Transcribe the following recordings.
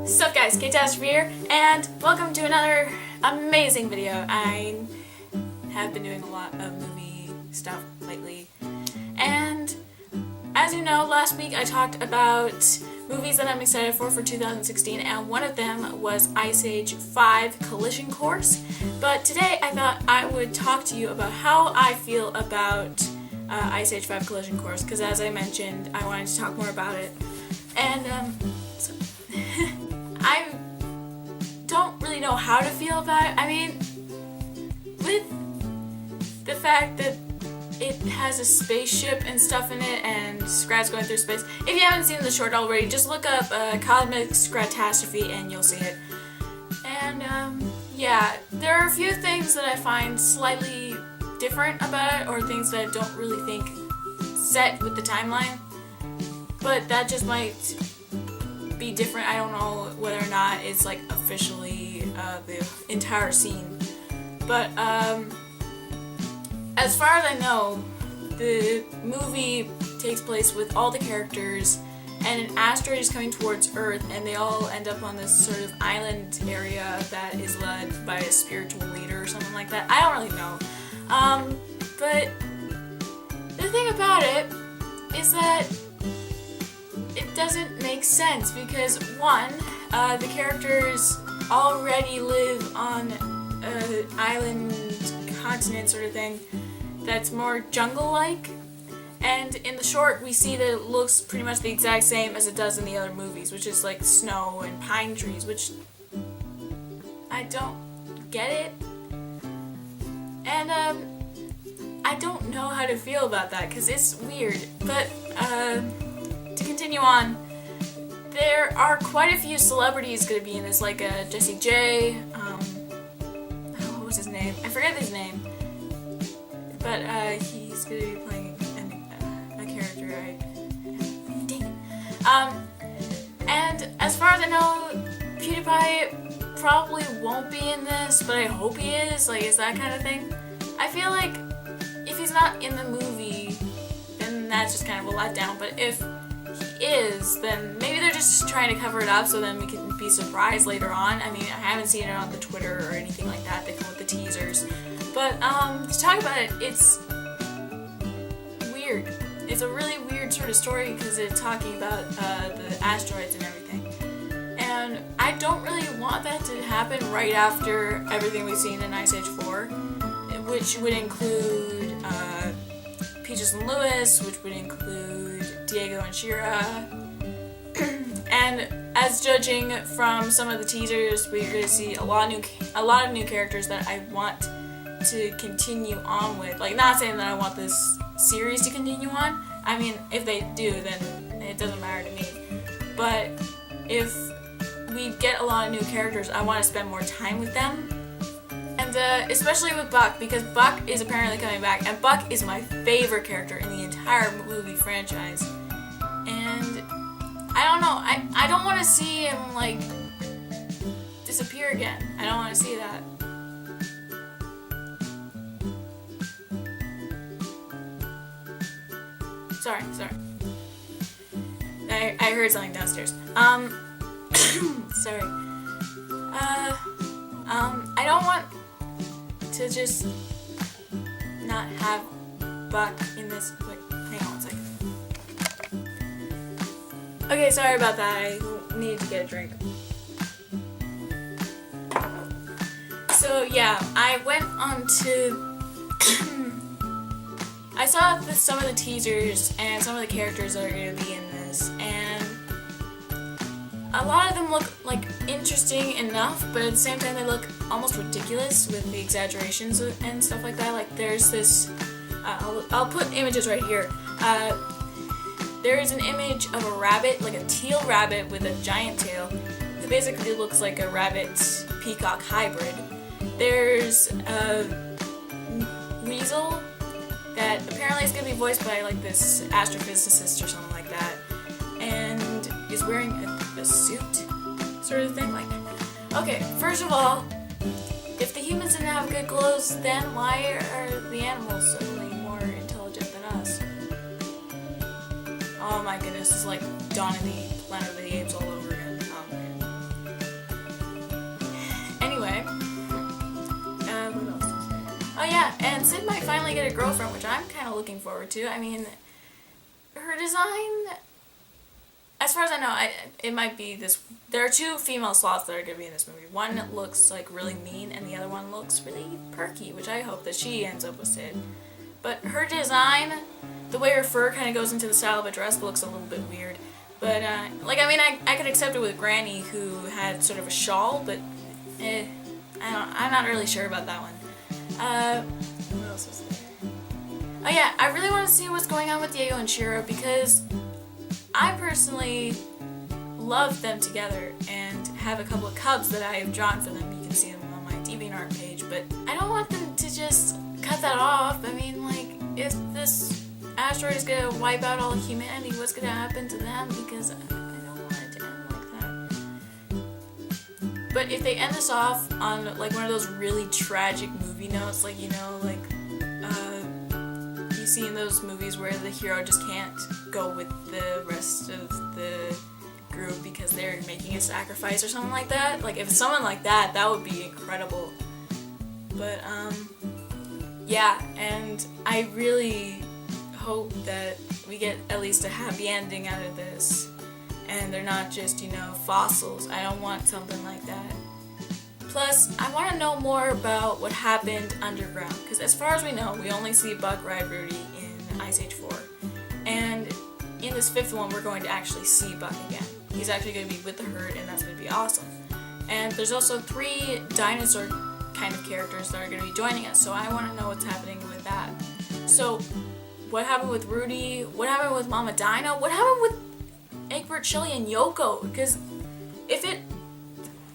Sup guys, Scrat-astrophe here, and welcome to another amazing video. I have been doing a lot of movie stuff lately, and as you know, last week I talked about movies that I'm excited for 2016, and one of them was Ice Age 5 Collision Course. But today I thought I would talk to you about how I feel about Ice Age 5 Collision Course, because as I mentioned, I wanted to talk more about it. And I don't really know how to feel about it. I mean, with the fact that it has a spaceship and stuff in it, and Scrat's going through space. If you haven't seen the short already, just look up Cosmic Scrat-astrophe and you'll see it. And yeah, there are a few things that I find slightly different about it, or things that I don't really think set with the timeline. But that just might be different. I don't know whether or not it's like officially the entire scene. But as far as I know, the movie takes place with all the characters, and an asteroid is coming towards Earth, and they all end up on this sort of island area that is led by a spiritual leader or something like that. I don't really know. But the thing about it is that it doesn't make sense because, one, the characters already live on an island continent sort of thing that's more jungle-like, and in the short we see that it looks pretty much the exact same as it does in the other movies, which is like snow and pine trees, which I don't get it. And I don't know how to feel about that because it's weird. But to continue on, there are quite a few celebrities going to be in this, like Jessie J, what was his name? I forget his name. But he's going to be playing a character, right? Dang it. And as far as I know, PewDiePie probably won't be in this, but I hope he is. Like, it's that kind of thing. I feel like if he's not in the movie, then that's just kind of a letdown. But if he is, then maybe they're just trying to cover it up so then we can be surprised later on. I mean, I haven't seen it on the Twitter or anything like that. They come with the teasers. But to talk about it, it's weird. It's a really weird sort of story because it's talking about the asteroids and everything. And I don't really want that to happen right after everything we've seen in Ice Age 4, which would include Peaches and Lewis, which would include Diego and Shira. And as judging from some of the teasers, we're going to see a lot of new characters that I want to continue on with. Like, not saying that I want this series to continue on. I mean, if they do, then it doesn't matter to me. But if we get a lot of new characters, I want to spend more time with them. And especially with Buck, because Buck is apparently coming back, and Buck is my favorite character in the entire movie franchise. And I don't know, I don't want to see him, like, disappear again. I don't want to see that. Sorry. I heard something downstairs. Sorry. I don't want to just not have Buck in this. Wait, hang on one second. Okay, sorry about that. I needed to get a drink. So yeah, I went on to I saw some of the teasers and some of the characters that are going to be in this, and a lot of them look like interesting enough, but at the same time they look almost ridiculous with the exaggerations and stuff like that. Like, there's this, I'll put images right here. There is an image of a rabbit, like a teal rabbit with a giant tail. It basically looks like a rabbit-peacock hybrid. There's a weasel that apparently is going to be voiced by, like, this astrophysicist or something like that, and is wearing a suit sort of thing. Like, okay, first of all, if the humans didn't have good clothes, then why are the animals suddenly more intelligent than us? Oh my goodness, it's like Dawn of the Planet of the Apes all over again. Oh man. Yeah, and Sid might finally get a girlfriend, which I'm kind of looking forward to. I mean, her design, as far as I know, it might be this. There are two female sloths that are going to be in this movie. One looks like really mean, and the other one looks really perky, which I hope that she ends up with Sid. But her design, the way her fur kind of goes into the style of a dress, looks a little bit weird. But, I could accept it with Granny, who had sort of a shawl, but, I'm not really sure about that one. What else was there? Oh yeah, I really want to see what's going on with Diego and Shiro, because I personally love them together and have a couple of cubs that I have drawn for them. You can see them on my DeviantArt page, but I don't want them to just cut that off. I mean, like, if this asteroid is gonna wipe out all humanity, what's gonna happen to them? Because I don't want it to end like that. But if they end this off on, like, one of those really tragic movie notes, like, you know, like, you see in those movies where the hero just can't go with the rest of the group because they're making a sacrifice or something like that. Like, if it's someone like that, that would be incredible. But, yeah, and I really hope that we get at least a happy ending out of this, and they're not just, you know, fossils. I don't want something like that. Plus, I want to know more about what happened underground, because as far as we know, we only see Buck ride Rudy in Ice Age 4. And in this fifth one, we're going to actually see Buck again. He's actually going to be with the herd, and that's going to be awesome. And there's also 3 dinosaur kind of characters that are going to be joining us, so I want to know what's happening with that. So, what happened with Rudy? What happened with Mama Dino? What happened with Egbert, Chili, and Yoko? Because if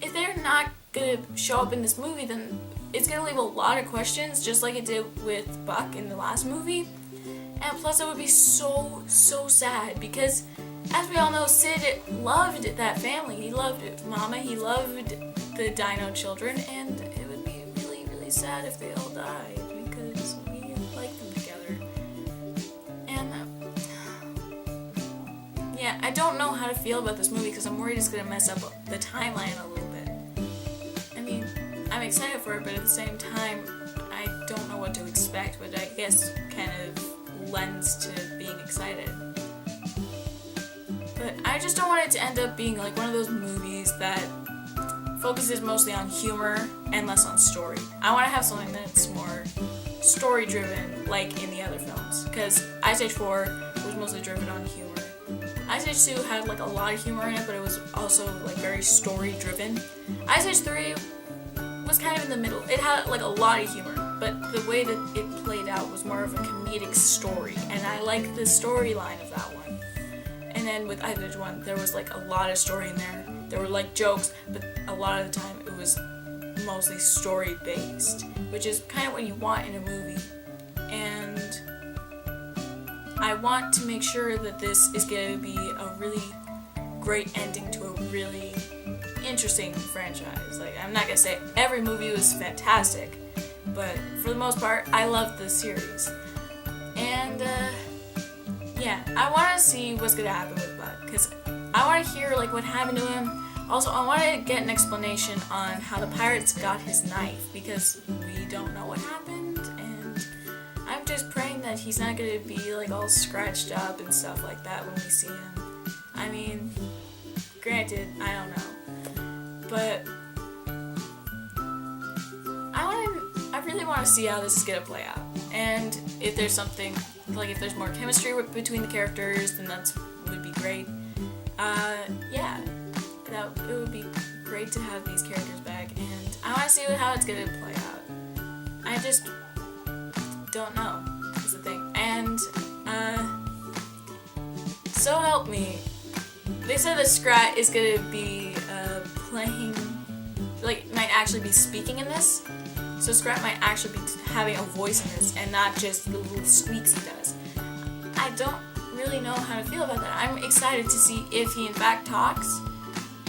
they're not gonna show up in this movie, then it's gonna leave a lot of questions, just like it did with Buck in the last movie. And plus, it would be so sad, because as we all know, Sid loved that family. He loved Mama, he loved the Dino children, and it would be really sad if they all died, because we like them together. And yeah, I don't know how to feel about this movie, because I'm worried it's gonna mess up the timeline a little bit. I'm excited for it, but at the same time, I don't know what to expect, which I guess kind of lends to being excited. But I just don't want it to end up being like one of those movies that focuses mostly on humor and less on story. I want to have something that's more story-driven, like in the other films, because Ice Age 4 was mostly driven on humor. Ice Age 2 had like a lot of humor in it, but it was also like very story-driven. Ice Age 3 was kind of in the middle. It had like a lot of humor, but the way that it played out was more of a comedic story, and I like the storyline of that one. And then with Ice Age 1, there was like a lot of story in there. There were like jokes, but a lot of the time it was mostly story-based, which is kind of what you want in a movie. And I want to make sure that this is going to be a really great ending to a really interesting franchise. Like, I'm not gonna say every movie was fantastic, but for the most part, I loved this series. And yeah, I want to see what's gonna happen with Buck, because I want to hear like what happened to him. Also, I want to get an explanation on how the pirates got his knife, because we don't know what happened, and I'm just praying that he's not gonna be like all scratched up and stuff like that when we see him. I mean, granted, I don't know. But I really want to see how this is going to play out. And if there's something, like if there's more chemistry between the characters, then that would be great. Yeah, it would be great to have these characters back. And I want to see how it's going to play out. I just don't know, is the thing. And, so help me. They said that Scrat is going to be, playing, like, might actually be speaking in this. So Scrat might actually be having a voice in this, and not just the little squeaks he does. I don't really know how to feel about that. I'm excited to see if he in fact talks,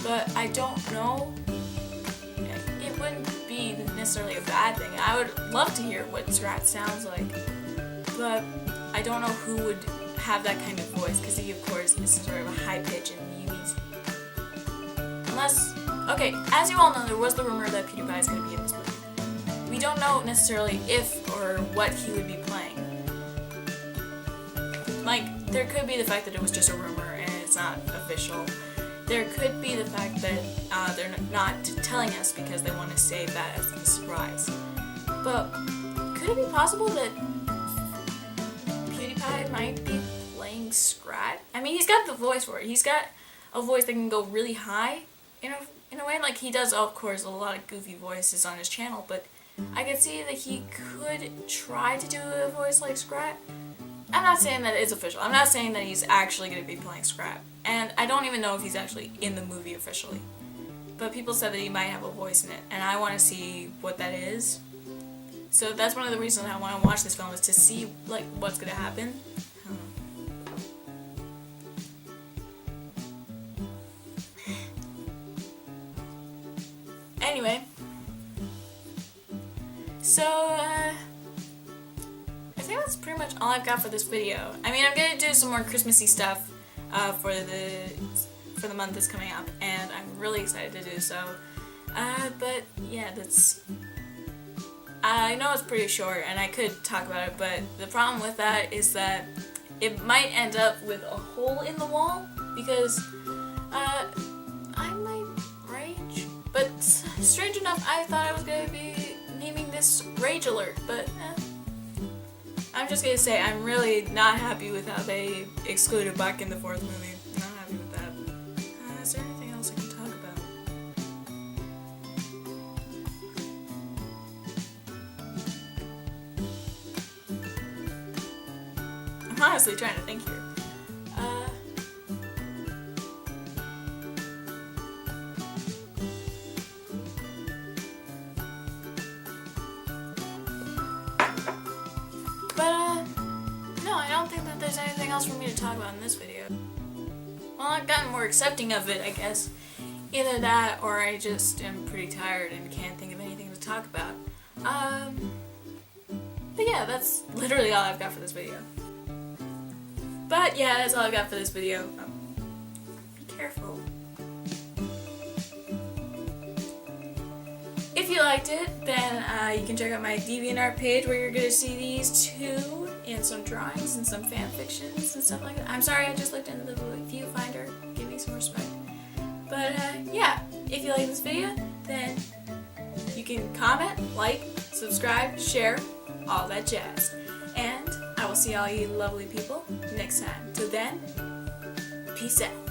but I don't know. It wouldn't be necessarily a bad thing. I would love to hear what Scrat sounds like, but I don't know who would have that kind of voice, because he, of course, is sort of a high pitch and you need. Unless, okay, as you all know, there was the rumor that PewDiePie is going to be in this movie. We don't know necessarily if or or what he would be playing. Like, there could be the fact that it was just a rumor and it's not official. There could be the fact that they're not telling us because they want to save that as a surprise. But could it be possible that PewDiePie might be playing Scrat? I mean, he's got the voice for it. He's got a voice that can go really high in a way. Like, he does, of course, a lot of goofy voices on his channel, but I could see that he could try to do a voice like Scrat. I'm not saying that it's official. I'm not saying that he's actually going to be playing Scrat. And I don't even know if he's actually in the movie officially. But people said that he might have a voice in it, and I want to see what that is. So that's one of the reasons I want to watch this film, is to see like what's going to happen. Anyway, so I think that's pretty much all I've got for this video. I mean, I'm gonna do some more Christmassy stuff for the month that's coming up, and I'm really excited to do so. But yeah, I know it's pretty short, and I could talk about it, but the problem with that is that it might end up with a hole in the wall, because I might rage. But strange enough, I thought I was going to be naming this Rage Alert, but I'm just going to say I'm really not happy with how they excluded Buck in the fourth movie. Not happy with that. Is there anything else I can talk about? I'm honestly trying to think here. No, I don't think that there's anything else for me to talk about in this video. Well, I've gotten more accepting of it, I guess. Either that, or I just am pretty tired and can't think of anything to talk about. But yeah, that's literally all I've got for this video. But yeah, that's all I've got for this video. Be careful. If you liked it, then you can check out my DeviantArt page, where you're going to see these two, and some drawings and some fan fictions and stuff like that. I'm sorry, I just looked into the viewfinder. Give me some respect. But yeah, if you like this video, then you can comment, like, subscribe, share, all that jazz. And I will see all you lovely people next time. Till then, peace out.